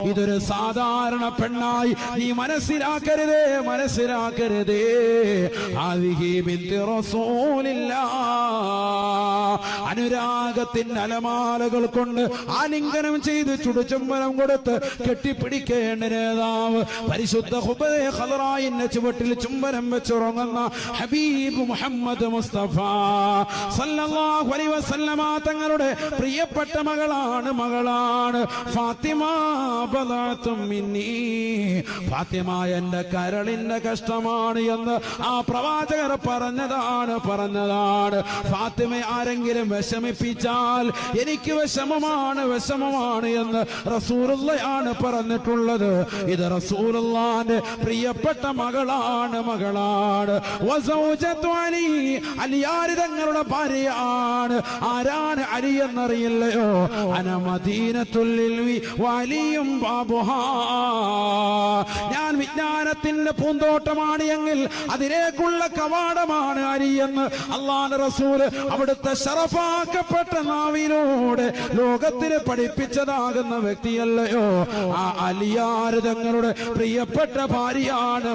ഇതൊരു സാധാരണ പെണ്ണായി നീ മനസ്സിലാക്കരുതേ. ആദിഹി ബിൻത് റസൂലില്ലാഹ്, അനുരാഗത്തിന്റെ അലമാലകൾ കൊണ്ട് ആലിംഗനം ചെയ്ത് ചുടുചുംബനം കൊടുത്ത് കെട്ടിപ്പിടിക്കേണ്ട നേതാവ്, പരിശുദ്ധ ഖുബൈ ഖദറായിന്റെ ചുവട്ടിൽ ചുംബനം വെച്ചുറങ്ങുന്ന ഹബീബ് മുഹമ്മദ് മുസ്തഫ സല്ലല്ലാഹു അലൈഹി വസല്ലമ തങ്ങളുടെ പ്രിയപ്പെട്ട മകളാണ് ഫാത്തിമ. ബദഅതും മിന്നി, ഫാത്തിമ എന്റെ കരളിന്റെ കഷ്ടമാണ് എന്ന് ആ പ്രവാചകർ പറഞ്ഞതാണ്. ഫാത്തിമയെ ആരെങ്കിലും വിഷമിപ്പിച്ചാൽ എനിക്ക് വിഷമമാണ് എന്ന് റസൂലുള്ളയാണ് പറഞ്ഞിട്ടുള്ളത്. ഇത് റസൂലുള്ളാന്റെ പ്രിയപ്പെട്ട മകളാണ്. വസൗജത്തു അലി, അലിയാരി തങ്ങളുടെ ഭാര്യയാണ്. ആരാണ് അലി എന്നറിയില്ലയോ? അന മദീനത്തുൽ ഇൽമി വലിയും ബാബുഹാ, ഞാൻ വിജ്ഞാനത്തിന്റെ പൂന്തോട്ടമാണ് എങ്കിൽ അതിലേക്കുള്ള കവാടമാണ് അലി എന്ന് അല്ലാഹുവിന്റെ റസൂല് അവിടുത്തെ ശറഫാക്കപ്പെട്ട നാവിലൂടെ ലോകത്തിന് പഠിപ്പിച്ചതാകുന്ന വ്യക്തിയല്ലയോ? ആ അലിയാർ തങ്ങളുടെ പ്രിയപ്പെട്ട ഭാര്യയാണ്.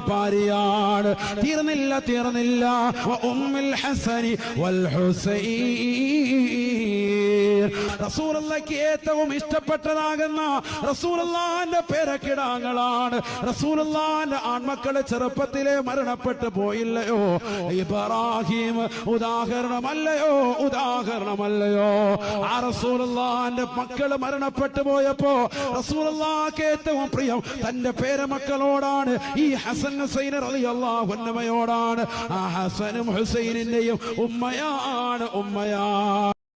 തീർന്നില്ല. ഉമ്മുൽ ഹസനി വൽ ഹുസൈൻ, റസൂലുള്ളാഹിക്ക് ഏറ്റവും ഇഷ്ടപ്പെട്ടതാകുന്ന റസൂലുള്ളാഹിന്റെ പേരക്കിടാങ്ങളാണ്. റസൂലുള്ളാഹിന്റെ ആൺമക്കളെ ചെറുപ്പത്തിലെ മരണപ്പെട്ടു പോയില്ലയോ? ഇബ്രാഹിം ഉദാഹരണമല്ലയോ? ആ റസൂലുള്ളാഹിന്റെ മക്കൾ മരണപ്പെട്ടു പോയപ്പോ റസൂലുള്ളാഹിക്ക് ഏറ്റവും പ്രിയം തന്റെ പേരമക്കളോടാണ്. ഈ ഹസൻ ഹുസൈൻ റളിയല്ലാഹു അൻഹുമയോടാണ്. ആ ഹസനും ഹുസൈനിന്റെയും ഉമ്മയാണ്.